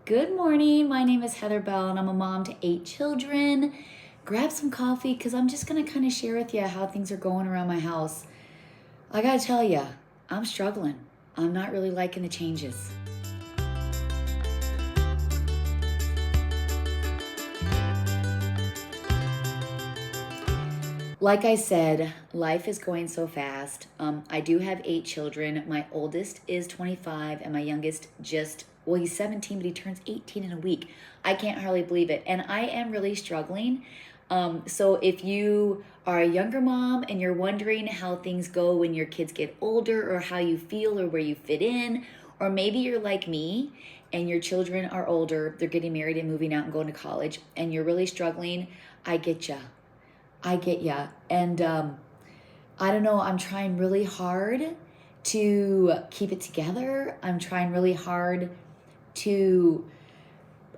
Good morning. My name is Heather Bell and I'm a mom to 8 children. Grab some coffee because I'm just going to kind of share with you how things are going around my house. I got to tell you, I'm struggling. I'm not really liking the changes. Like I said, life is going so fast. I do have 8 children. My oldest is 25 and my youngest he's 17, but he turns 18 in a week. I can't hardly believe it. And I am really struggling. So if you are a younger mom and you're wondering how things go when your kids get older or how you feel or where you fit in, or maybe you're like me and your children are older, they're getting married and moving out and going to college, and you're really struggling, I get ya. And I don't know, I'm trying really hard to keep it together. I'm trying really hard to,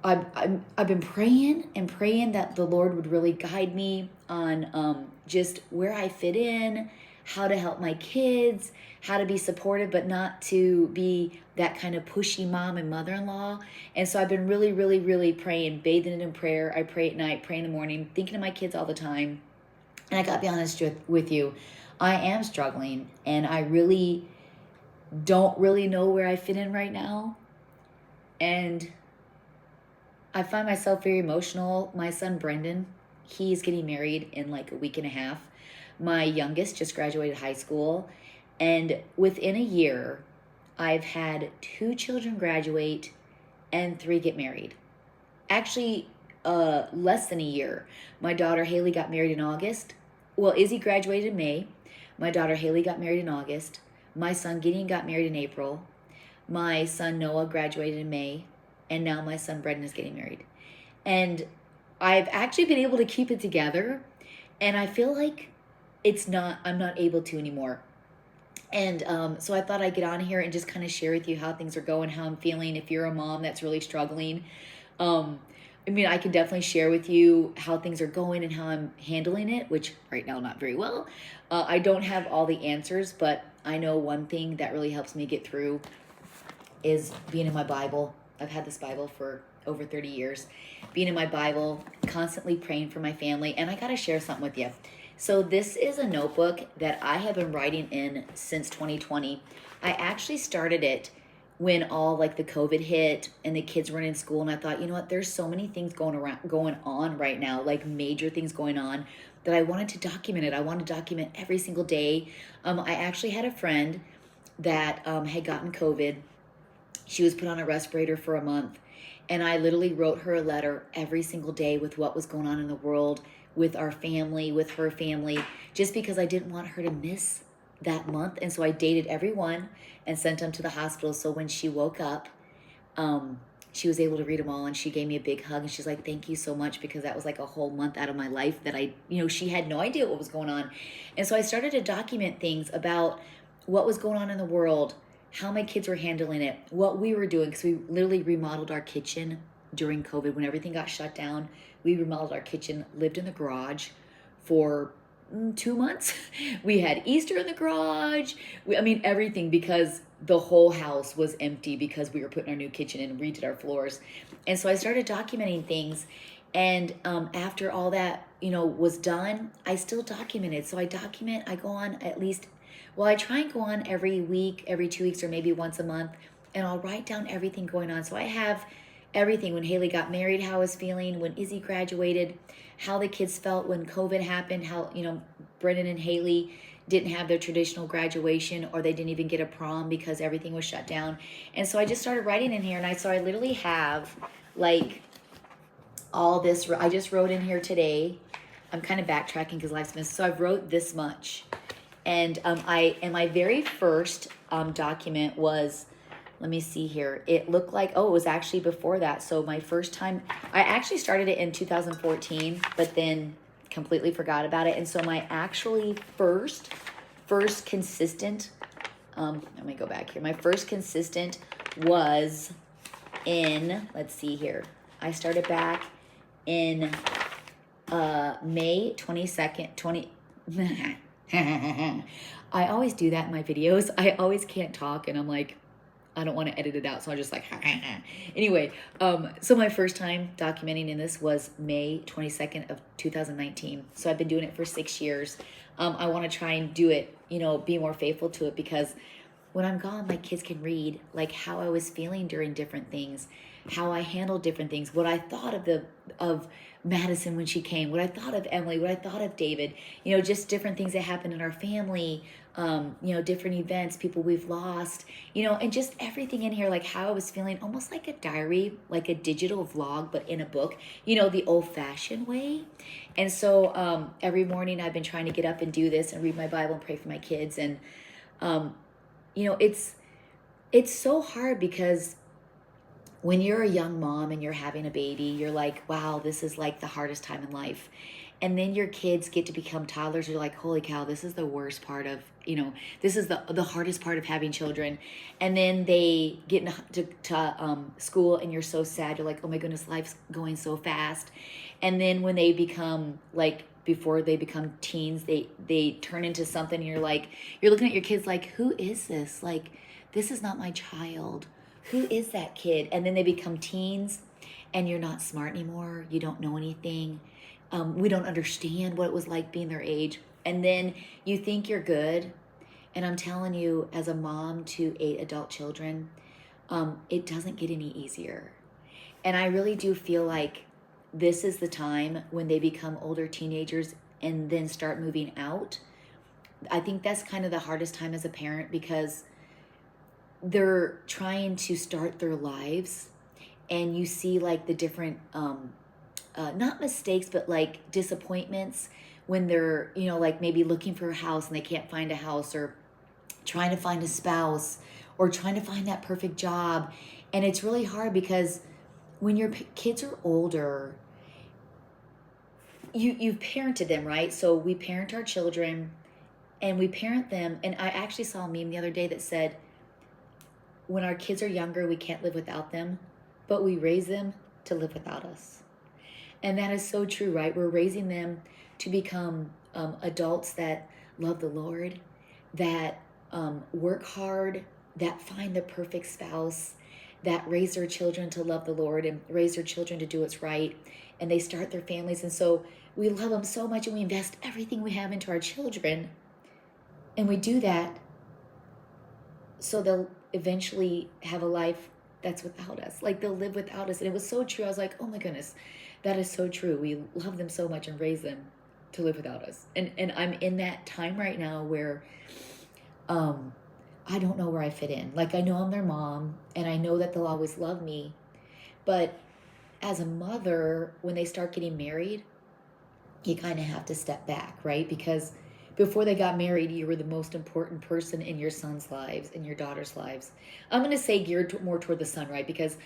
I've been praying and praying that the Lord would really guide me on just where I fit in, how to help my kids, how to be supportive, but not to be that kind of pushy mom and mother-in-law. And so I've been really, really, really praying, bathing it in prayer. I pray at night, pray in the morning, thinking of my kids all the time. And I gotta be honest with you, I am struggling and I really don't really know where I fit in right now. And I find myself very emotional. My son, Brendan, he's getting married in like a week and a half. My youngest just graduated high school. And within a year, I've had 2 children graduate and 3 get married. Actually, less than a year. My daughter Haley got married in August. Well, Izzy graduated in May. My daughter Haley got married in August. My son Gideon got married in April. My son Noah graduated in May. And now my son Brendan is getting married. And I've actually been able to keep it together. And I feel like I'm not able to anymore. And so I thought I'd get on here and just kind of share with you how things are going, how I'm feeling. If you're a mom that's really struggling, I can definitely share with you how things are going and how I'm handling it, which right now not very well. I don't have all the answers, but I know one thing that really helps me get through is being in my Bible. I've had this Bible for over 30 years. Being in my Bible, constantly praying for my family, and I got to share something with you. So this is a notebook that I have been writing in since 2020. I actually started it when all like the COVID hit and the kids weren't in school, and I thought, you know what, there's so many things going on right now, like major things going on, that I wanted to document it. I wanted to document every single day. I actually had a friend that had gotten COVID. She was put on a respirator for a month, and I literally wrote her a letter every single day with what was going on in the world, with our family, with her family, just because I didn't want her to miss that month. And so I dated everyone and sent them to the hospital. So when she woke up, she was able to read them all, and she gave me a big hug, and she's like, thank you so much, because that was like a whole month out of my life that she had no idea what was going on. And so I started to document things about what was going on in the world, how my kids were handling it, what we were doing, because we literally remodeled our kitchen during COVID. When everything got shut down, we remodeled our kitchen, lived in the garage for 2 months. We had Easter in the garage. Everything, because the whole house was empty because we were putting our new kitchen in and redid our floors. And so I started documenting things. And after all that, was done, I still documented. So I go on I try and go on every week, every 2 weeks, or maybe once a month, and I'll write down everything going on. So I have everything: when Haley got married, how I was feeling; when Izzy graduated, how the kids felt when COVID happened; how, Brendan and Haley didn't have their traditional graduation, or they didn't even get a prom because everything was shut down. And so I just started writing in here, and I literally have like all this. I just wrote in here today. I'm kind of backtracking because life's missed. So I've wrote this much. And my very first document was, let me see here. It looked like, it was actually before that. So my first time, I actually started it in 2014, but then completely forgot about it. And so my actually first consistent, let me go back here. My first consistent was in, let's see here. I started back in May 22nd, I always do that in my videos. I always can't talk, and I'm like, I don't want to edit it out, so I'm just like, anyway. So my first time documenting in this was May 22nd of 2019. So I've been doing it for 6 years. I want to try and do it, be more faithful to it, because when I'm gone, my kids can read like how I was feeling during different things, how I handled different things, what I thought of Madison when she came, what I thought of Emily, what I thought of David, just different things that happened in our family, different events, people we've lost, and just everything in here, like how I was feeling, almost like a diary, like a digital vlog, but in a book, the old fashioned way. And so every morning I've been trying to get up and do this and read my Bible and pray for my kids. And, it's so hard, because when you're a young mom and you're having a baby, you're like, wow, this is like the hardest time in life. And then your kids get to become toddlers. You're like, holy cow, this is the worst part of, this is the hardest part of having children. And then they get to school and you're so sad. You're like, oh my goodness, life's going so fast. And then when they become before they become teens, they turn into something, and you're looking at your kids like, who is this? Like, this is not my child. Who is that kid? And then they become teens and you're not smart anymore. You don't know anything. We don't understand what it was like being their age. And then you think you're good. And I'm telling you, as a mom to 8 adult children, it doesn't get any easier. And I really do feel like this is the time when they become older teenagers and then start moving out. I think that's kind of the hardest time as a parent, because they're trying to start their lives, and you see like the different not mistakes, but like disappointments when they're like maybe looking for a house and they can't find a house, or trying to find a spouse, or trying to find that perfect job. And it's really hard, because when your kids are older, you've parented them, right? So we parent our children, and we parent them. And I actually saw a meme the other day that said, when our kids are younger, we can't live without them, but we raise them to live without us. And that is so true, right? We're raising them to become adults that love the Lord, that work hard, that find the perfect spouse, that raise their children to love the Lord and raise their children to do what's right. And they start their families. And so we love them so much, and we invest everything we have into our children. And we do that so they'll eventually have a life that's without us. Like, they'll live without us. And it was so true. I was like, oh my goodness, that is so true. We love them so much and raise them to live without us. And I'm in that time right now where I don't know where I fit in. Like, I know I'm their mom, and I know that they'll always love me. But as a mother, when they start getting married, you kind of have to step back, right? Because before they got married, you were the most important person in your son's lives, in your daughter's lives. I'm going to say geared more toward the son, right? Because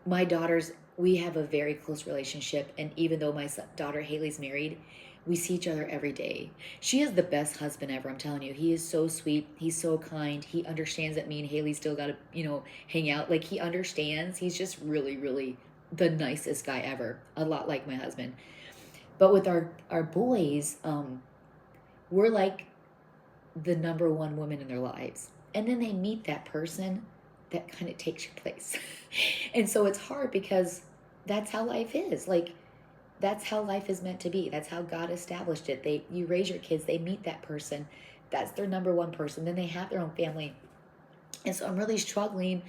my daughters, we have a very close relationship. And even though my daughter Haley's married, we see each other every day. She is the best husband ever, I'm telling you. He is so sweet. He's so kind. He understands that me and Haley still got to, hang out. Like, he understands. He's just really, really the nicest guy ever. A lot like my husband. But with our boys, we're like the number one woman in their lives. And then they meet that person that kind of takes your place. And so it's hard, because that's how life is. Like, that's how life is meant to be. That's how God established it. You raise your kids, they meet that person. That's their number one person. Then they have their own family. And so I'm really struggling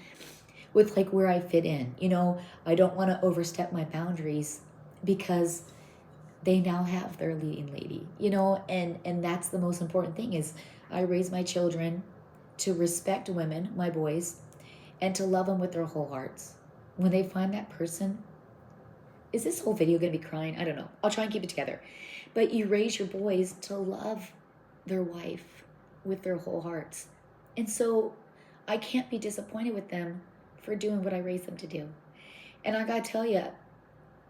with like where I fit in. I don't want to overstep my boundaries, because they now have their leading lady, and that's the most important thing. Is I raise my children to respect women, my boys, and to love them with their whole hearts. When they find that person, is this whole video going to be crying? I don't know. I'll try and keep it together. But you raise your boys to love their wife with their whole hearts. And so I can't be disappointed with them for doing what I raised them to do. And I got to tell you,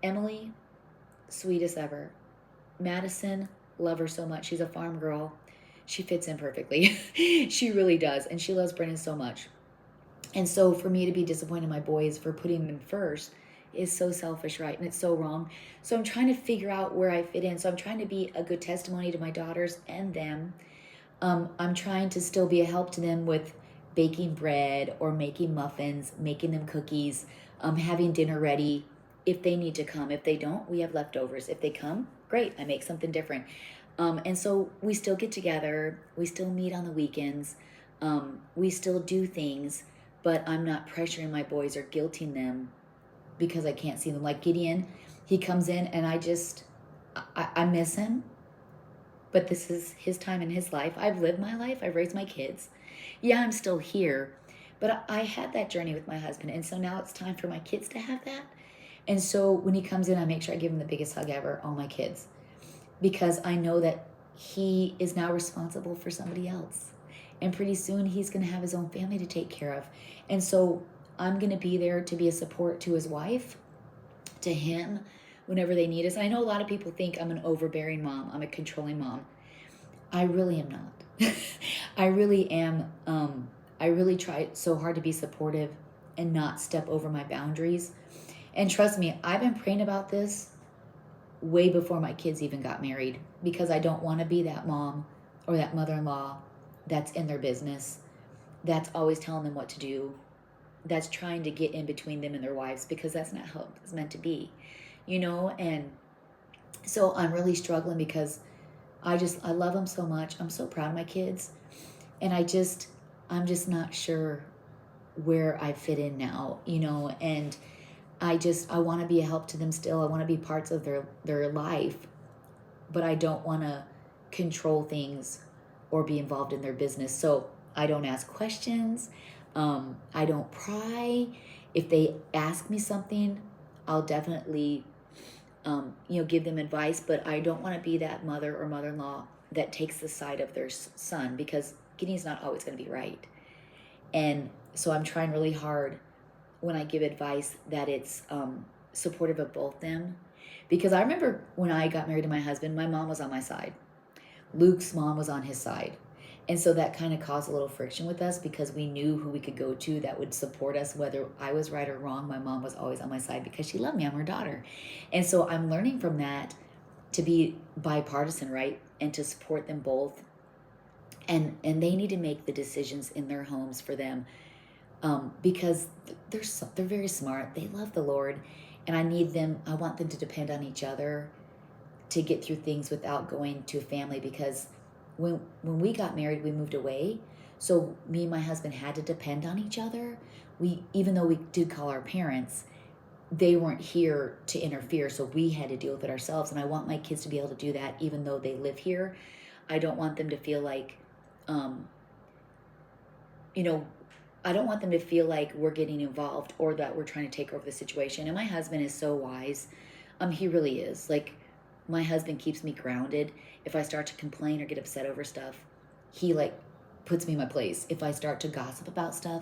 Emily, sweetest ever. Madison, love her so much. She's a farm girl. She fits in perfectly. She really does. And she loves Brennan so much. And so for me to be disappointed in my boys for putting them first is so selfish, right? And it's so wrong. So I'm trying to figure out where I fit in. So I'm trying to be a good testimony to my daughters and them. I'm trying to still be a help to them with baking bread or making muffins, making them cookies, having dinner ready if they need to come. If they don't, we have leftovers. If they come, great, I make something different. And so we still get together, we still meet on the weekends, we still do things, but I'm not pressuring my boys or guilting them because I can't see them. Like Gideon, he comes in and I miss him, but this is his time in his life. I've lived my life, I've raised my kids. Yeah, I'm still here, but I had that journey with my husband. And so now it's time for my kids to have that. And so when he comes in, I make sure I give him the biggest hug ever, all my kids, because I know that he is now responsible for somebody else. And pretty soon he's going to have his own family to take care of. And so I'm going to be there to be a support to his wife, to him, whenever they need us. And I know a lot of people think I'm an overbearing mom, I'm a controlling mom. I really am not. I really am. I really try so hard to be supportive and not step over my boundaries. And trust me, I've been praying about this way before my kids even got married, because I don't want to be that mom or that mother-in-law that's in their business, that's always telling them what to do, that's trying to get in between them and their wives, because that's not how it's meant to be, you know? And so I'm really struggling because I love them so much. I'm so proud of my kids. And I'm just not sure where I fit in now, you know? And I want to be a help to them still. I want to be parts of their life, but I don't want to control things or be involved in their business. So I don't ask questions. I don't pry. If they ask me something, I'll definitely, give them advice, but I don't want to be that mother or mother-in-law that takes the side of their son, because Gideon's not always going to be right. And so I'm trying really hard when I give advice that it's supportive of both them. Because I remember when I got married to my husband, my mom was on my side. Luke's mom was on his side. And so that kind of caused a little friction with us, because we knew who we could go to that would support us, whether I was right or wrong. My mom was always on my side because she loved me. I'm her daughter. And so I'm learning from that to be bipartisan, right? And to support them both. And they need to make the decisions in their homes for them, because they're very smart. They love the Lord, and I want them to depend on each other to get through things without going to a family, because when we got married, we moved away. So me and my husband had to depend on each other. Even though we did call our parents, they weren't here to interfere. So we had to deal with it ourselves. And I want my kids to be able to do that, even though they live here. I don't want them to feel like, I don't want them to feel like we're getting involved or that we're trying to take over the situation. And my husband is so wise. He really is. Like, my husband keeps me grounded. If I start to complain or get upset over stuff, he puts me in my place. If I start to gossip about stuff,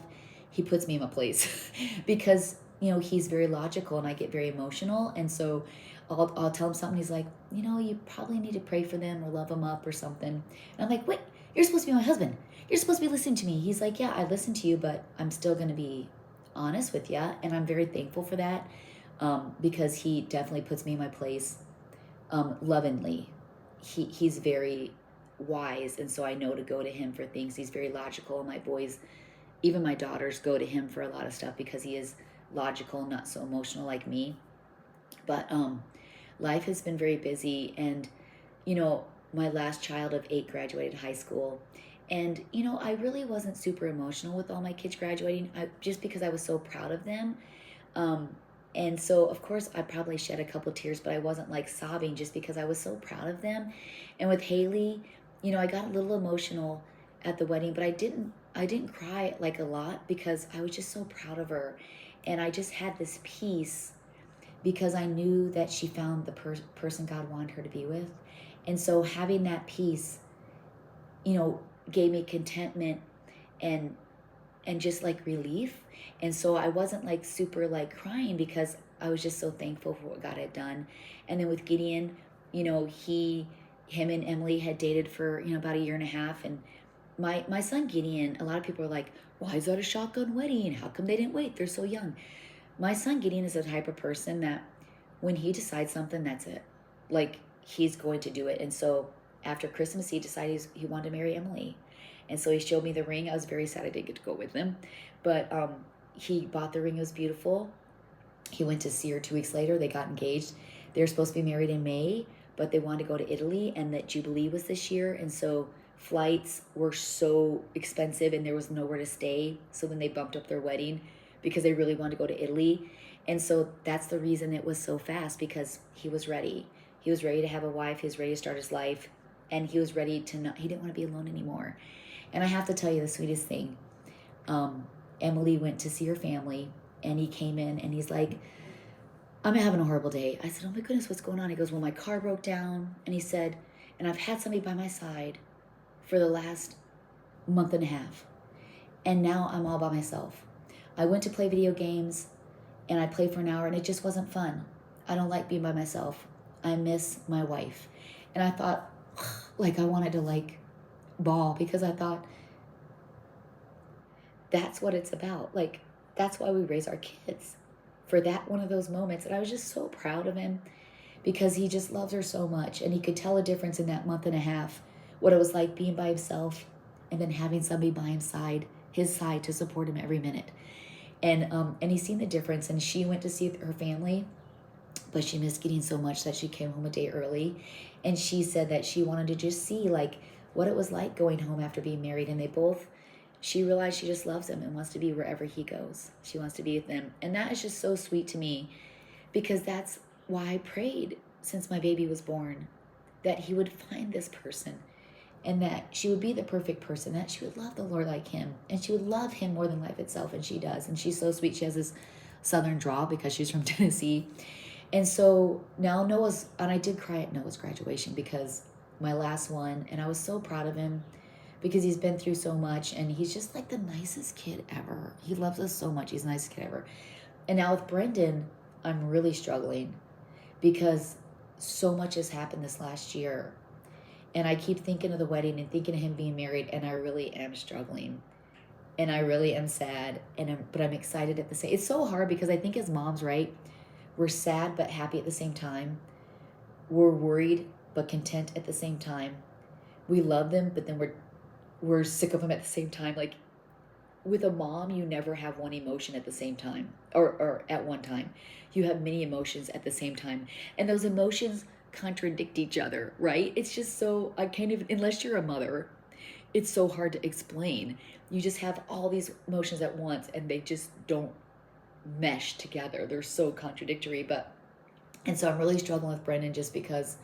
he puts me in my place because, he's very logical and I get very emotional. And so I'll tell him something. He's like, you probably need to pray for them or love them up or something. And I'm like, wait, you're supposed to be my husband. You're supposed to be listening to me. He's like, yeah, I listen to you, but I'm still going to be honest with you. And I'm very thankful for that, because he definitely puts me in my place, lovingly. He's very wise, and so I know to go to him for things. He's very logical. My boys, even my daughters, go to him for a lot of stuff because he is logical, not so emotional like me. But life has been very busy, and my last child of 8 graduated high school. And, I really wasn't super emotional with all my kids graduating, just because I was so proud of them. And so, of course, I probably shed a couple tears, but I wasn't sobbing, just because I was so proud of them. And with Haley, I got a little emotional at the wedding, but I didn't cry a lot, because I was just so proud of her. And I just had this peace because I knew that she found the person God wanted her to be with. And so having that peace, gave me contentment and just relief. And so I wasn't super crying, because I was just so thankful for what God had done. And then with Gideon, him and Emily had dated for about a year and a half. And my son Gideon, a lot of people are like, why is that a shotgun wedding? How come they didn't wait? They're so young. My son Gideon is the type of person that when he decides something, that's it. He's going to do it. And so after Christmas, he decided he wanted to marry Emily. And so he showed me the ring. I was very sad I didn't get to go with him. But he bought the ring. It was beautiful. He went to see her 2 weeks later. They got engaged. They were supposed to be married in May, but they wanted to go to Italy, and that Jubilee was this year. And so flights were so expensive and there was nowhere to stay. So then they bumped up their wedding because they really wanted to go to Italy. And so that's the reason it was so fast, because he was ready. He was ready to have a wife. He was ready to start his life. And he was ready to not, he didn't want to be alone anymore. And I have to tell you the sweetest thing. Emily went to see her family, and he came in and he's like, I'm having a horrible day. I said, oh my goodness, what's going on? He goes, well, my car broke down. And he said, and I've had somebody by my side for the last month and a half. And now I'm all by myself. I went to play video games and I played for an hour and it just wasn't fun. I don't like being by myself. I miss my wife. And I thought, like, I wanted to like bawl, because I thought that's what it's about. Like, that's why we raise our kids, for that one of those moments. And I was just so proud of him, because he just loves her so much. And he could tell a difference in that month and a half, what it was like being by himself and then having somebody by his side to support him every minute. And he's seen the difference. And she went to see her family, but she missed getting so much that she came home a day early. And she said that she wanted to just see like what it was like going home after being married. And she realized she just loves him and wants to be wherever he goes. She wants to be with him. And that is just so sweet to me, because that's why I prayed since my baby was born, that he would find this person, and that she would be the perfect person, that she would love the Lord like him, and she would love him more than life itself. And she does. And she's so sweet. She has this southern drawl because she's from Tennessee. And so now and I did cry at Noah's graduation, because my last one, and I was so proud of him, because he's been through so much, and he's just like the nicest kid ever. He loves us so much. He's the nicest kid ever. And now with Brendan, I'm really struggling, because so much has happened this last year. And I keep thinking of the wedding and thinking of him being married, and I really am struggling. And I really am sad, but I'm excited at the same. It's so hard, because I think as moms, right, we're sad but happy at the same time. We're worried but content at the same time. We love them, but then we're sick of them at the same time. Like, with a mom, you never have one emotion at the same time, or at one time. You have many emotions at the same time, and those emotions contradict each other, right? It's just so, I can't even, unless you're a mother, it's so hard to explain. You just have all these emotions at once, and they just don't mesh together. They're so contradictory. And so I'm really struggling with Brendan, just because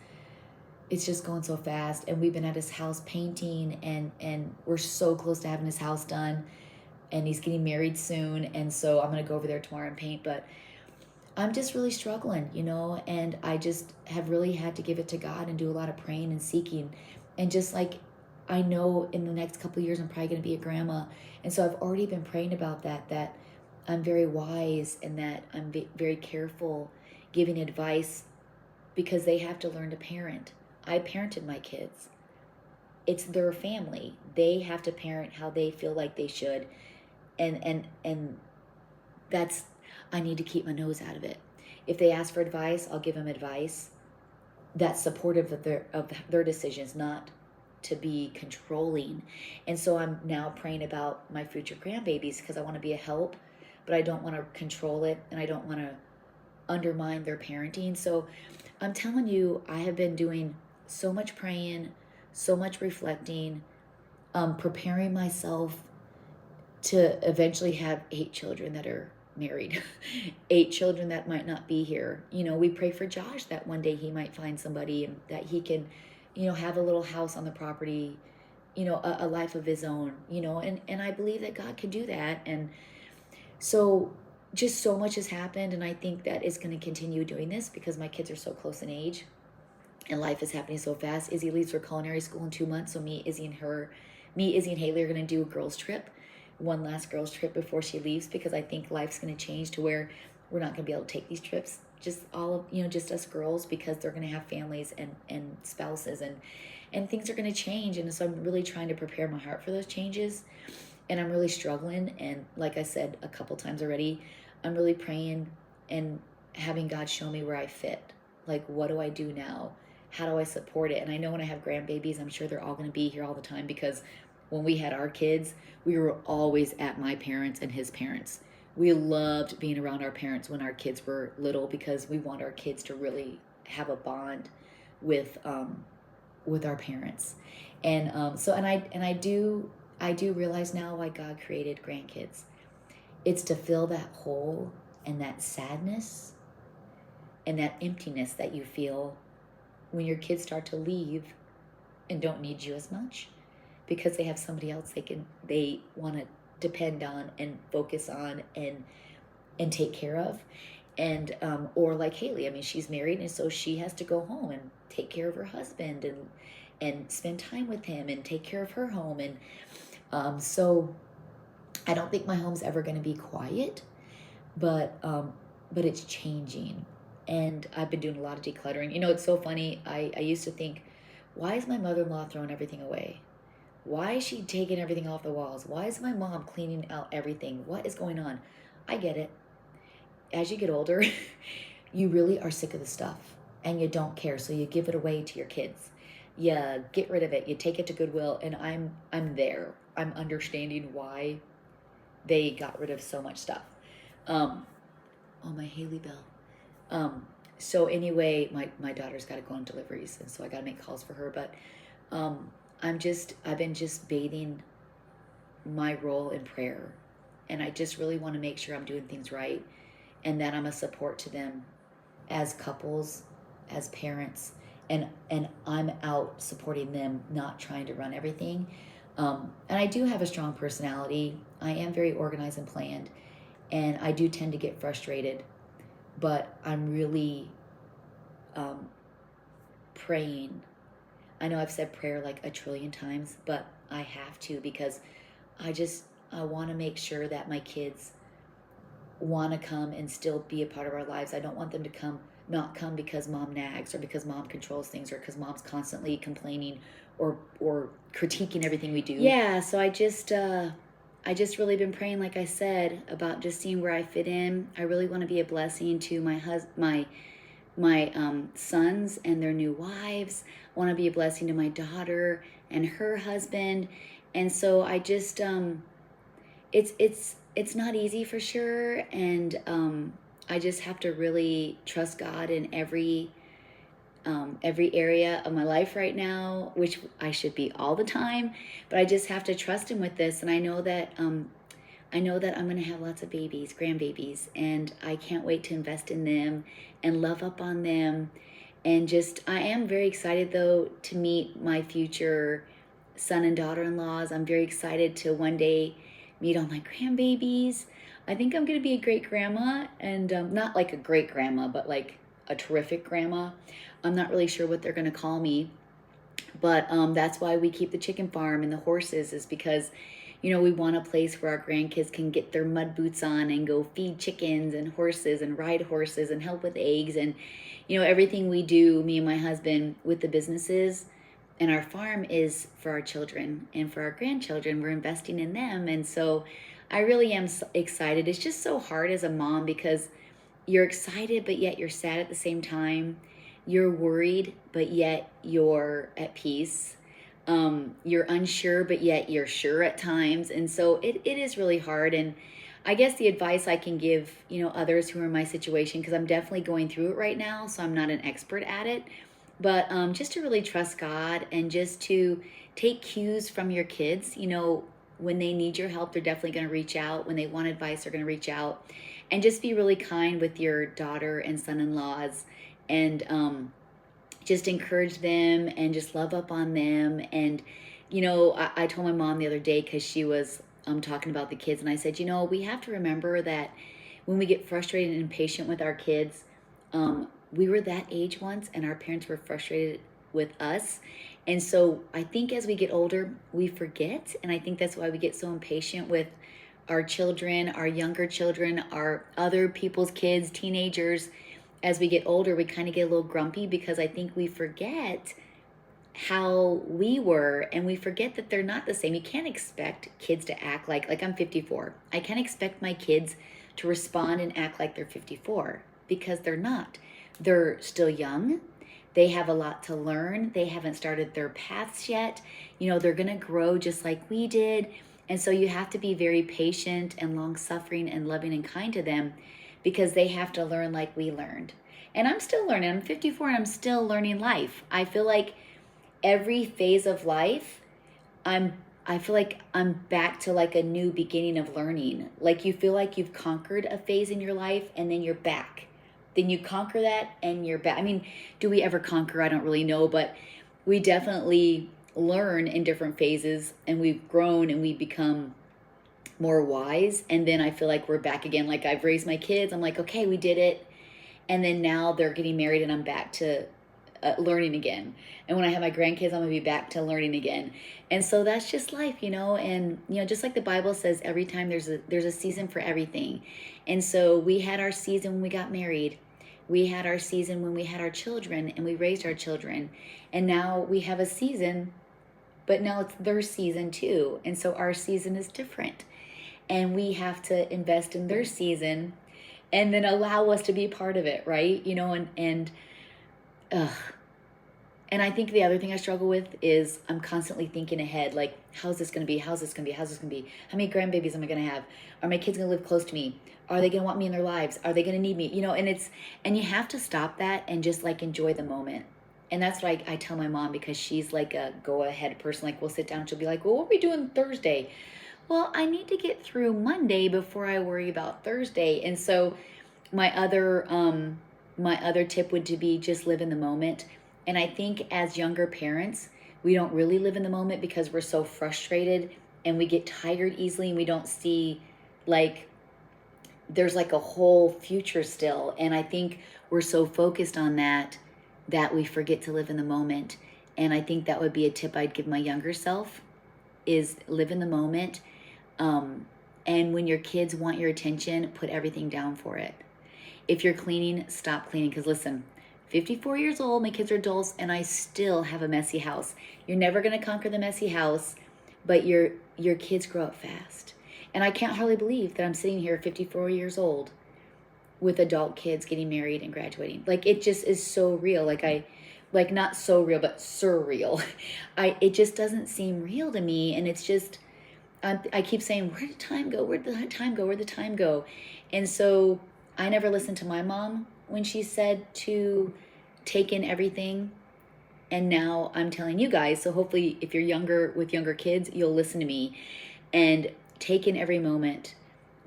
it's just going so fast. And we've been at his house painting, and we're so close to having his house done, and he's getting married soon. And so I'm going to go over there tomorrow and paint, but I'm just really struggling, and I just have really had to give it to God and do a lot of praying and seeking. And just like, I know in the next couple of years, I'm probably going to be a grandma. And so I've already been praying about that I'm very wise, and that I'm very careful giving advice, because they have to learn to parent. I parented my kids. It's their family. They have to parent how they feel like they should. And that's, I need to keep my nose out of it. If they ask for advice, I'll give them advice that's supportive of their decisions, not to be controlling. And so I'm now praying about my future grandbabies, because I want to be a help, but I don't want to control it, and I don't want to undermine their parenting. So I'm telling you, I have been doing so much praying, so much reflecting, preparing myself to eventually have 8 children that are married, 8 children that might not be here. We pray for Josh, that one day he might find somebody, and that he can, have a little house on the property, a life of his own, and I believe that God can do that. And so just so much has happened, and I think that it's going to continue doing this, because my kids are so close in age, and life is happening so fast. Izzy leaves for culinary school in 2 months, so me, Izzy, and Haley are going to do a girls' trip, one last girls' trip before she leaves, because I think life's going to change to where we're not going to be able to take these trips, just just us girls, because they're going to have families and spouses, and things are going to change. And so I'm really trying to prepare my heart for those changes, and I'm really struggling. And like I said a couple times already, I'm really praying and having God show me where I fit. Like, what do I do now? How do I support it? And I know when I have grandbabies, I'm sure they're all going to be here all the time, because when we had our kids, we were always at my parents and his parents. We loved being around our parents when our kids were little because we want our kids to really have a bond with our parents. And I do realize now why God created grandkids. It's to fill that hole and that sadness and that emptiness that you feel when your kids start to leave and don't need you as much because they have somebody else they want to depend on and focus on and take care of. And or like Haley, I mean, she's married, and so she has to go home and take care of her husband and spend time with him and take care of her home. And so I don't think my home's ever going to be quiet, but it's changing. And I've been doing a lot of decluttering. You know, it's so funny. I used to think, why is my mother-in-law throwing everything away? Why is she taking everything off the walls? Why is my mom cleaning out everything? What is going on? I get it. As you get older, you really are sick of the stuff and you don't care. So you give it away to your kids. You get rid of it. You take it to Goodwill. And I'm there. I'm understanding why they got rid of so much stuff. Oh, my Haley bell. So anyway, my daughter's got to go on deliveries, and so I got to make calls for her. But I've been just bathing my role in prayer, and I just really want to make sure I'm doing things right, and that I'm a support to them as couples, as parents, and I'm out supporting them, not trying to run everything. And I do have a strong personality. I am very organized and planned, and I do tend to get frustrated, but I'm really praying. I know I've said prayer like a trillion times, but I have to because I want to make sure that my kids want to come and still be a part of our lives. I don't want them to not come because mom nags or because mom controls things or because mom's constantly complaining or critiquing everything we do. Yeah, so I just really been praying, like I said, about just seeing where I fit in. I really want to be a blessing to my sons and their new wives. I want to be a blessing to my daughter and her husband. And so I just it's not easy for sure, and I just have to really trust God in every area of my life right now, which I should be all the time, but I just have to trust him with this. And I know that I'm going to have lots of babies, grandbabies, and I can't wait to invest in them and love up on them. And I am very excited though to meet my future son and daughter-in-laws. I'm very excited to one day meet all my grandbabies. I think I'm going to be a great grandma, and not like a great grandma, but like a terrific grandma. I'm not really sure what they're going to call me, but that's why we keep the chicken farm and the horses, is because, you know, we want a place where our grandkids can get their mud boots on and go feed chickens and horses and ride horses and help with eggs. And, you know, everything we do, me and my husband, with the businesses and our farm is for our children and for our grandchildren. We're investing in them. And so I really am excited. It's just so hard as a mom because you're excited, but yet you're sad at the same time. You're worried, but yet you're at peace. You're unsure, but yet you're sure at times. And so it is really hard. And I guess the advice I can give, you know, others who are in my situation, because I'm definitely going through it right now, so I'm not an expert at it, but just to really trust God and just to take cues from your kids. You know, when they need your help, they're definitely going to reach out. When they want advice, they're going to reach out. And just be really kind with your daughter and son-in-laws, and just encourage them and just love up on them. And, you know, I told my mom the other day, because she was talking about the kids, and I said, you know, we have to remember that when we get frustrated and impatient with our kids, we were that age once, and our parents were frustrated with us. And so I think as we get older, we forget. And I think that's why we get so impatient with our children, our younger children, our other people's kids, teenagers. As we get older, we kind of get a little grumpy because I think we forget how we were, and we forget that they're not the same. You can't expect kids to act like I'm 54. I can't expect my kids to respond and act like they're 54 because they're not. They're still young. They have a lot to learn. They haven't started their paths yet. They're going to grow just like we did. And so you have to be very patient and long-suffering and loving and kind to them, because they have to learn like we learned. And I'm still learning. I'm 54 and I'm still learning life. I feel like every phase of life, I feel like I'm back to like a new beginning of learning. Like you feel like you've conquered a phase in your life and then you're back. Then you conquer that and you're back. I mean, do we ever conquer? I don't really know, but we definitely learn in different phases, and we've grown and we become more wise. And then I feel like we're back again. Like I've raised my kids. I'm like, okay, we did it. And then now they're getting married and I'm back to learning again. And when I have my grandkids, I'm gonna be back to learning again. And so that's just life, and just like the Bible says, every time there's a season for everything. And so we had our season when we got married. We had our season when we had our children and we raised our children. And now we have a season, but now it's their season too. And so our season is different. And we have to invest in their season and then allow us to be part of it, right? Ugh. And I think the other thing I struggle with is I'm constantly thinking ahead, like, how's this going to be? How's this going to be? How's this going to be? How many grandbabies am I going to have? Are my kids going to live close to me? Are they going to want me in their lives? Are they going to need me? And you have to stop that and just like enjoy the moment. And that's what I tell my mom, because she's like a go ahead person. Like we'll sit down and she'll be like, well, what are we doing Thursday? Well, I need to get through Monday before I worry about Thursday. And so my other tip would to be just live in the moment. And I think as younger parents, we don't really live in the moment because we're so frustrated and we get tired easily, and we don't see like there's like a whole future still. And I think we're so focused on that we forget to live in the moment. And I think that would be a tip I'd give my younger self, is live in the moment. And when your kids want your attention, put everything down for it. If you're cleaning, stop cleaning. Because listen, 54 years old, my kids are adults, and I still have a messy house. You're never going to conquer the messy house, but your kids grow up fast. And I can't hardly believe that I'm sitting here 54 years old with adult kids getting married and graduating. Like it just is so real. Like not so real, but surreal. It just doesn't seem real to me. And it's just, I keep saying, where did time go? Where did the time go? Where did the time go? And so I never listened to my mom when she said to take in everything. And now I'm telling you guys, so hopefully if you're younger with younger kids, you'll listen to me and take in every moment,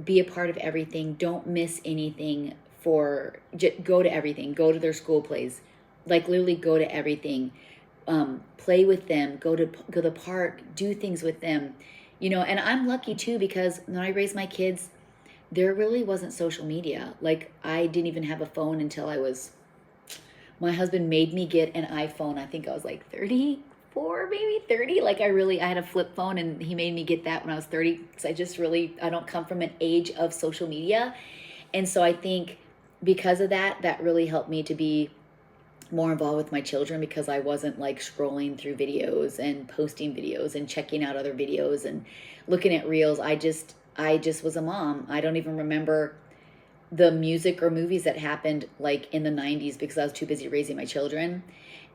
be a part of everything. Don't miss anything. Go to everything, go to their school plays, like literally go to everything, play with them, go to the park, do things with them, and I'm lucky too, because when I raised my kids, there really wasn't social media. Like I didn't even have a phone until my husband made me get an iPhone. I think I was like 34, maybe 30. Like I had a flip phone, and he made me get that when I was 30, because I don't come from an age of social media. And so I think because of that really helped me to be more involved with my children, because I wasn't like scrolling through videos and posting videos and checking out other videos and looking at reels. I just was a mom. I don't even remember the music or movies that happened like in the 90s, because I was too busy raising my children.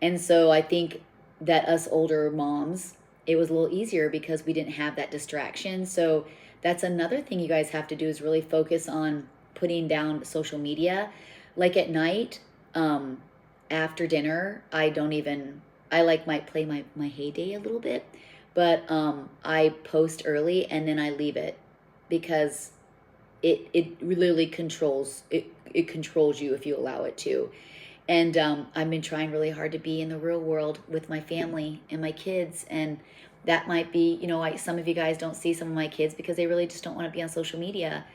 And so I think that us older moms, it was a little easier because we didn't have that distraction. So that's another thing you guys have to do, is really focus on putting down social media. Like at night, after dinner, I might play my heyday a little bit, but I post early and then I leave it, because it literally controls you if you allow it to. And I've been trying really hard to be in the real world with my family and my kids. And that might be, some of you guys don't see some of my kids because they really just don't want to be on social media.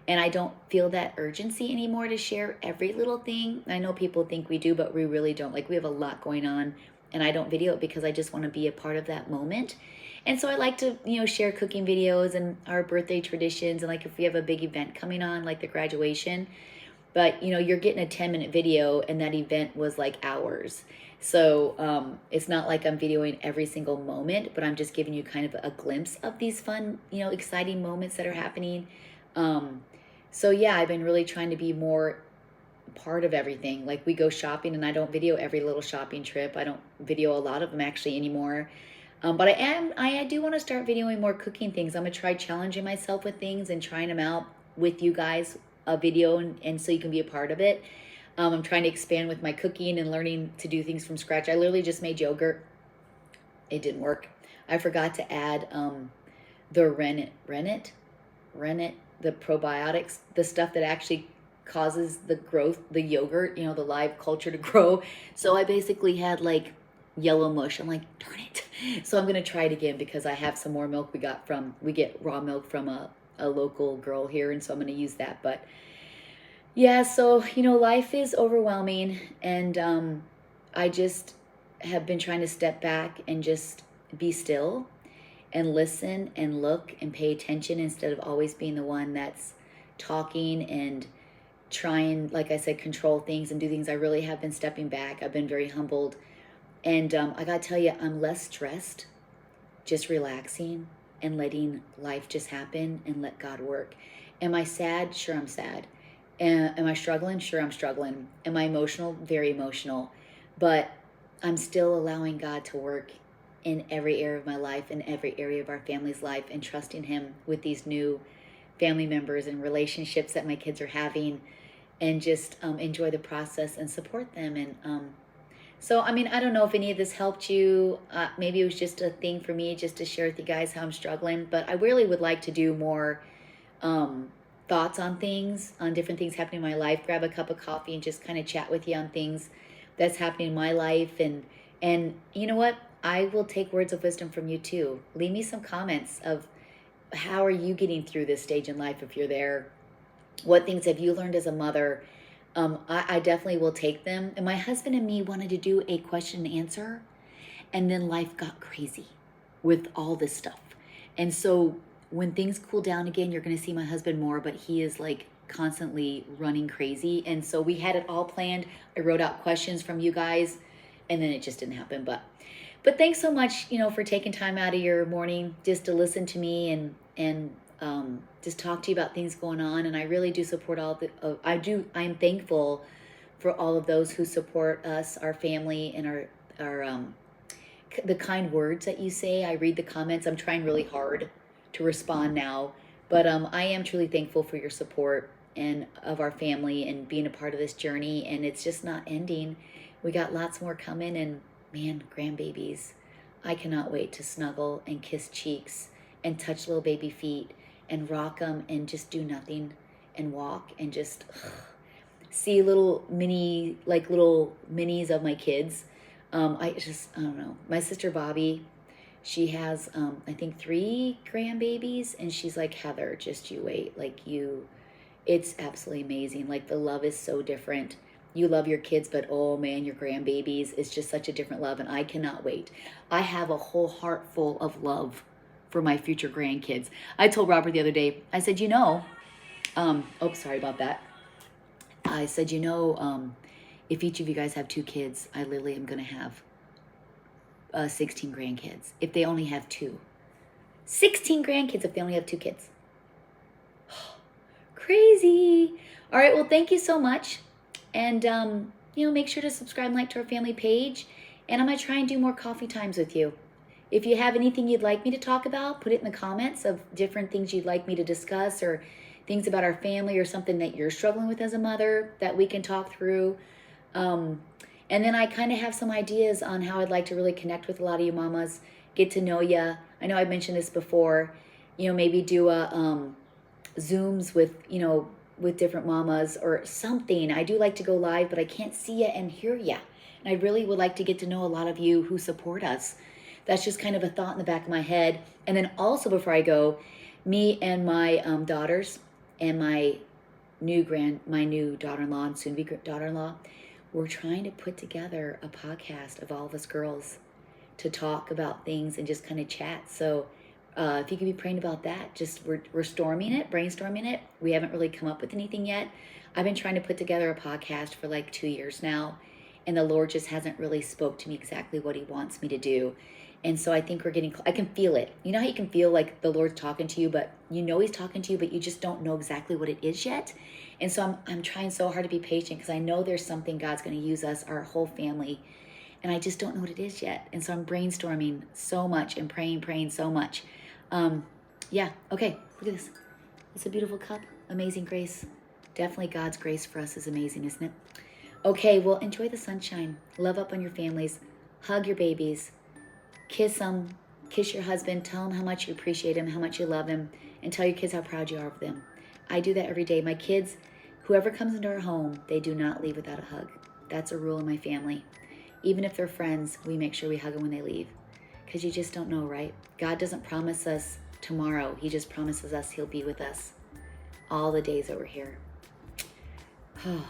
And I don't feel that urgency anymore to share every little thing. I know people think we do, but we really don't. Like we have a lot going on, and I don't video it because I just want to be a part of that moment. And so I like to, share cooking videos and our birthday traditions. And like if we have a big event coming on, like the graduation, but you're getting a 10-minute video, and that event was like hours. So it's not like I'm videoing every single moment, but I'm just giving you kind of a glimpse of these fun, exciting moments that are happening. So yeah, I've been really trying to be more part of everything. Like we go shopping and I don't video every little shopping trip. I don't video a lot of them actually anymore. But I do want to start videoing more cooking things. I'm going to try challenging myself with things and trying them out with you guys, a video, and so you can be a part of it. I'm trying to expand with my cooking and learning to do things from scratch. I literally just made yogurt. It didn't work. I forgot to add the rennet, the probiotics, the stuff that actually causes the growth, the yogurt, the live culture to grow. So I basically had like yellow mush. I'm like, darn it. So I'm going to try it again because I have some more milk we get raw milk from a local girl here. And so I'm going to use that. But yeah, so, life is overwhelming. And I just have been trying to step back and just be still and listen and look and pay attention instead of always being the one that's talking and trying, like I said, control things and do things. I really have been stepping back. I've been very humbled. And I got to tell you, I'm less stressed, just relaxing and letting life just happen and let God work. Am I sad? Sure, I'm sad. Am I struggling? Sure, I'm struggling. Am I emotional? Very emotional. But I'm still allowing God to work in every area of my life, in every area of our family's life, and trusting Him with these new family members and relationships that my kids are having, and just enjoy the process and support them. And so, I mean, I don't know if any of this helped you. Maybe it was just a thing for me just to share with you guys how I'm struggling. But I really would like to do more thoughts on things, on different things happening in my life. Grab a cup of coffee and just kind of chat with you on things that's happening in my life. And you know what? I will take words of wisdom from you too. Leave me some comments of how are you getting through this stage in life if you're there. What things have you learned as a mother? I definitely will take them. And my husband and me wanted to do a question and answer, and then life got crazy with all this stuff. And so when things cool down again, you're going to see my husband more, but he is like constantly running crazy. And so we had it all planned. I wrote out questions from you guys, and then it just didn't happen. But thanks so much, for taking time out of your morning just to listen to me and just talk to you about things going on. And I really do support I'm thankful for all of those who support us, our family, and our the kind words that you say. I read the comments. I'm trying really hard to respond now, but I am truly thankful for your support and of our family and being a part of this journey. And it's just not ending. We got lots more coming, and man, grandbabies, I cannot wait to snuggle and kiss cheeks and touch little baby feet and rock them and just do nothing and walk and just see little minis of my kids. I don't know. My sister Bobby, she has, I think 3 grandbabies, and she's like, Heather, just you wait. It's absolutely amazing. Like, the love is so different. You love your kids, but oh man, your grandbabies is just such a different love, and I cannot wait. I have a whole heart full of love for my future grandkids. I told Robert the other day, I said, sorry about that. I said, if each of you guys have 2 kids, I literally am going to have 16 grandkids if they only have 2. 16 grandkids if they only have 2 kids. Crazy. All right, well, thank you so much. And, make sure to subscribe and like to our family page. And I'm going to try and do more coffee times with you. If you have anything you'd like me to talk about, put it in the comments of different things you'd like me to discuss, or things about our family, or something that you're struggling with as a mother that we can talk through. And then I kind of have some ideas on how I'd like to really connect with a lot of you mamas, get to know you. I know I've mentioned this before, maybe do a Zooms with different mamas or something. I do like to go live, but I can't see you and hear you. And I really would like to get to know a lot of you who support us. That's just kind of a thought in the back of my head. And then also, before I go, me and my daughters and my new daughter-in-law and soon-to-be daughter-in-law, we're trying to put together a podcast of all of us girls to talk about things and just kind of chat. So if you could be praying about that, just we're brainstorming it. We haven't really come up with anything yet. I've been trying to put together a podcast for like 2 years now, and the Lord just hasn't really spoke to me exactly what He wants me to do. And so I think I can feel it. You know how you can feel like the Lord's talking to you, but you know he's talking to you, but you just don't know exactly what it is yet. And so I'm trying so hard to be patient because I know there's something God's going to use us, our whole family. And I just don't know what it is yet. And so I'm brainstorming so much and praying so much. Yeah, okay, look at this. It's a beautiful cup. Amazing grace. Definitely God's grace for us is amazing, isn't it? Okay, well, enjoy the sunshine. Love up on your families. Hug your babies. Kiss them. Kiss your husband. Tell him how much you appreciate him, how much you love him, and tell your kids how proud you are of them. I do that every day. My kids, whoever comes into our home, they do not leave without a hug. That's a rule in my family. Even if they're friends, we make sure we hug them when they leave. Because you just don't know, right? God doesn't promise us tomorrow. He just promises us he'll be with us all the days that we're here. Oh,